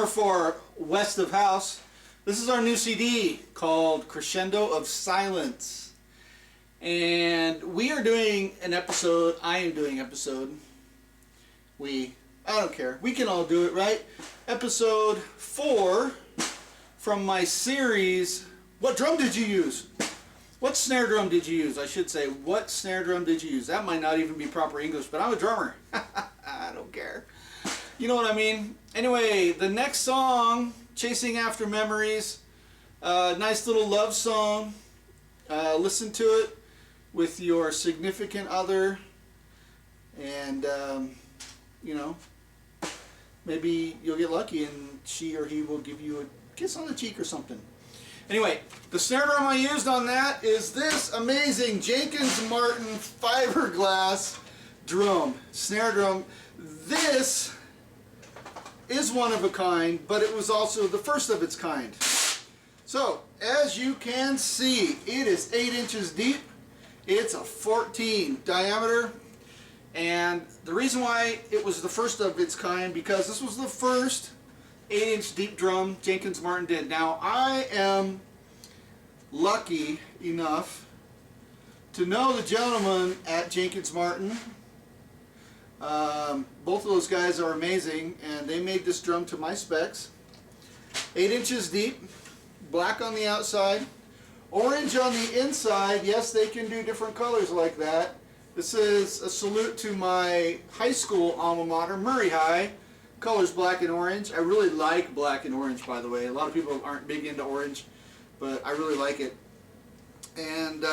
for West of House. This is our new CD called Crescendo of Silence. And we are doing an episode, I am doing episode, I don't care, we can all do it, right? Episode 4 from my series, What Drum Did You Use? What snare drum did you use? I should say, what snare drum did you use? That might not even be proper English, but I'm a drummer. I don't care. You know what I mean? Anyway, the next song, Chasing After Memories, nice little love song. Listen to it with your significant other, and you know, maybe you'll get lucky and she or he will give you a kiss on the cheek or something. Anyway, the snare drum I used on that is this amazing Jenkins-Martin fiberglass drum, snare drum. This is one of a kind, but it was also the first of its kind. So, as you can see, it is 8 inches deep. It's a 14 diameter. And the reason why it was the first of its kind, because this was the first 8-inch deep drum Jenkins-Martin did. Now, I am lucky enough to know the gentleman at Jenkins-Martin. Both of those guys are amazing, and they made this drum to my specs. 8 inches deep, black on the outside, orange on the inside. Yes, they can do different colors like that. This is a salute to my high school alma mater, Murray High. Colors black and orange. I really like black and orange, by the way. A lot of people aren't big into orange, but I really like it. And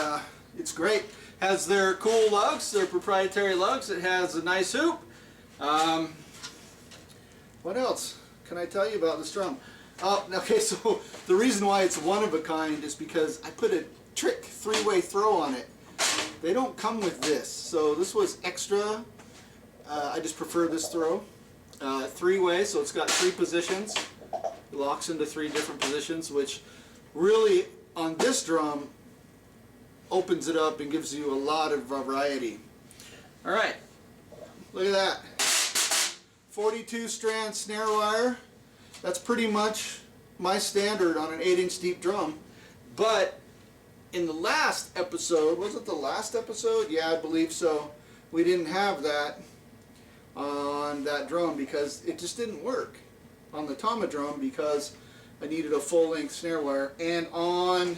it's great. Has their cool lugs, their proprietary lugs. It has a nice hoop. What else can I tell you about this drum? Okay, so the reason why it's one of a kind is because I put a trick 3-way throw on it. They don't come with this, so this was extra. I just prefer this throw. 3-way, so it's got 3 positions. It locks into 3 different positions, which really on this drum opens it up and gives you a lot of variety. Alright, look at that. 42 strand snare wire. That's pretty much my standard on an 8-inch deep drum. But in the last episode, was it the last episode? Yeah, I believe so. We didn't have that on that drum because it just didn't work on the Tama drum because I needed a full-length snare wire. And on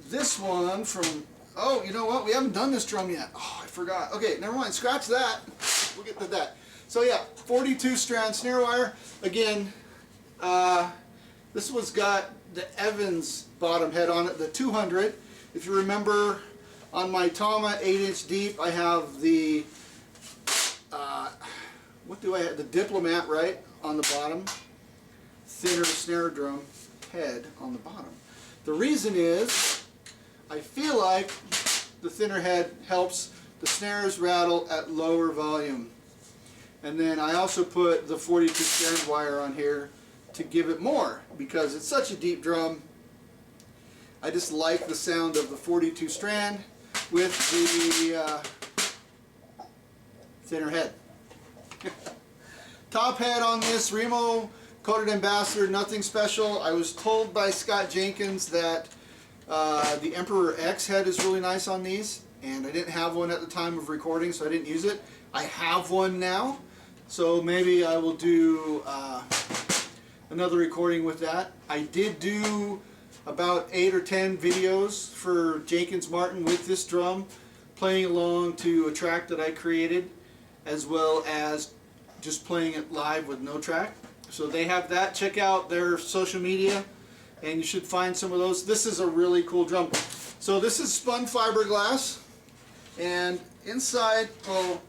this one from, oh, you know what? We haven't done this drum yet. Oh, I forgot. Okay, never mind. Scratch that. We'll get to that. So yeah, 42 strand snare wire. Again, this one's got the Evans bottom head on it, the 200. If you remember, on my Tama 8-inch deep, I have the what do I have? The Diplomat, right, on the bottom. Thinner snare drum head on the bottom. The reason is, I feel like the thinner head helps the snares rattle at lower volume. And then I also put the 42 strand wire on here to give it more, because it's such a deep drum. I just like the sound of the 42 strand with the thinner head. Top head on this, Remo Coated Ambassador, nothing special. I was told by Scott Jenkins that the Emperor X head is really nice on these, and I didn't have one at the time of recording, so I didn't use it. I have one now, so maybe I will do another recording with that. I did do about 8 or 10 videos for Jenkins-Martin with this drum, playing along to a track that I created, as well as just playing it live with no track. So they have that. Check out their social media and you should find some of those. This is a really cool drum. So this is spun fiberglass, and inside, well,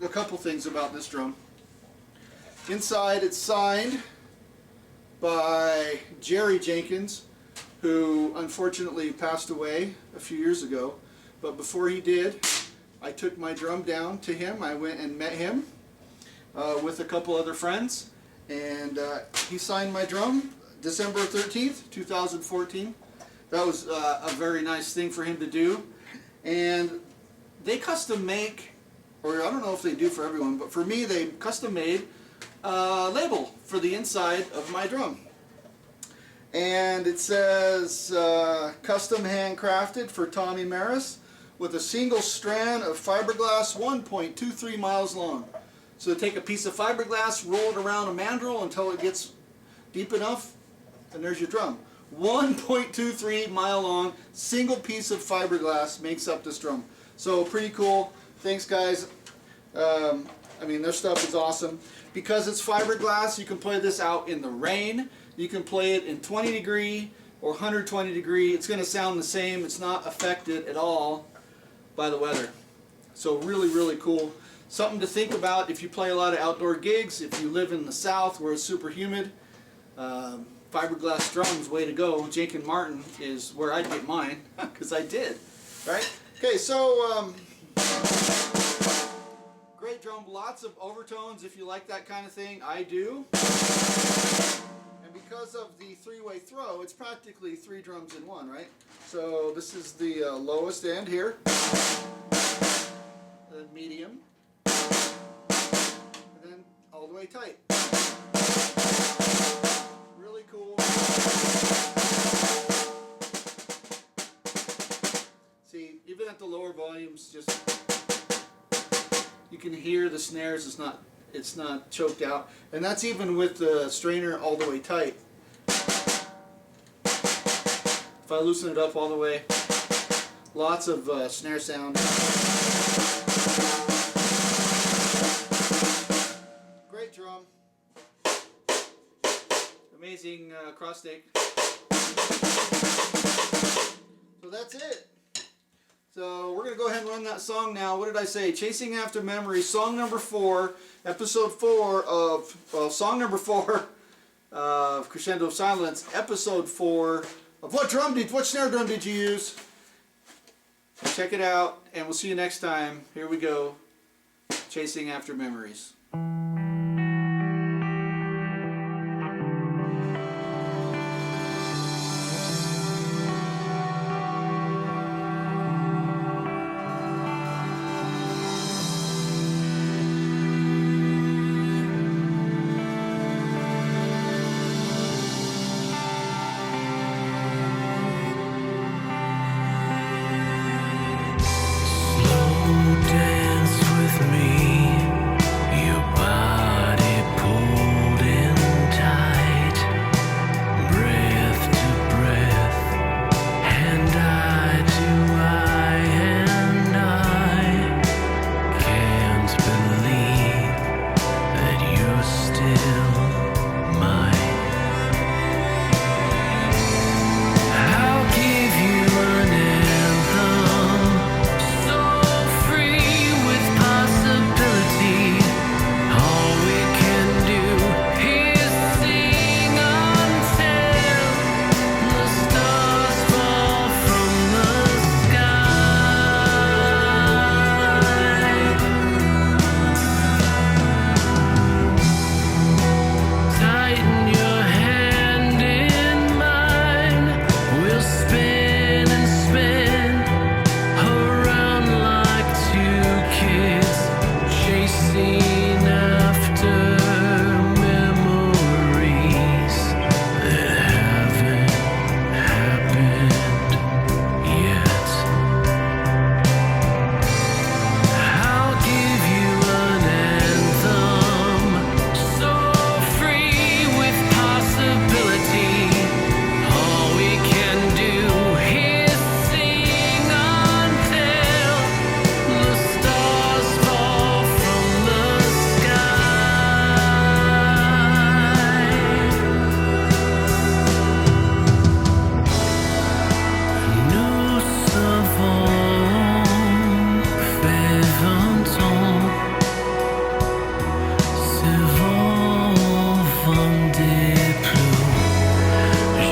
a couple things about this drum. Inside it's signed by Jerry Jenkins, who unfortunately passed away a few years ago. But before he did, I took my drum down to him. I went and met him with a couple other friends, and he signed my drum December 13th, 2014. That was a very nice thing for him to do. And they custom make, or I don't know if they do for everyone, but for me they custom made label for the inside of my drum. And it says custom handcrafted for Tommy Maris with a single strand of fiberglass 1.23 miles long. So take a piece of fiberglass, roll it around a mandrel until it gets deep enough, and there's your drum. 1.23 mile long, single piece of fiberglass makes up this drum. So pretty cool. Thanks, guys. I mean, their stuff is awesome. Because it's fiberglass, you can play this out in the rain. You can play it in 20 degree or 120 degree. It's going to sound the same. It's not affected at all by the weather. So really, really cool. Something to think about if you play a lot of outdoor gigs, if you live in the South where it's super humid. Fiberglass drums, way to go. Jenkins-Martin is where I'd get mine, because I did, right? Okay, so great drum, lots of overtones if you like that kind of thing. I do. And because of the three-way throw, it's practically 3 drums in one, right? So this is the lowest end here, then medium, and then all the way tight. Really cool. See, even at the lower volumes, just you can hear the snares. It's not choked out, and that's even with the strainer all the way tight. If I loosen it up all the way, lots of snare sound. Great drum. Amazing cross take. So that's it. So we're going to go ahead and run that song now. What did I say? Chasing After Memory, song number 4, episode 4 of, well, song number 4 of Crescendo of Silence, episode 4 of what snare drum did you use? Check it out, and we'll see you next time. Here we go. Chasing After Memories. Dance with me, your body pulled in tight, breath to breath, and eye to eye, and I can't believe that you're still mine. I'll give you an anthem, so free with possibility. All we can do is sing until the stars fall from the sky. Tighten your hand in mine. We'll spin and spin around like 2 kids chasing after memories that haven't happened yet. I'll give you an anthem, so free with possibility. All we can do is sing until the stars fall from the sky. Nous savons, fais 20 ans, ce vent des plumes.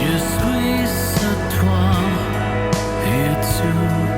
Je suis à toi et tout.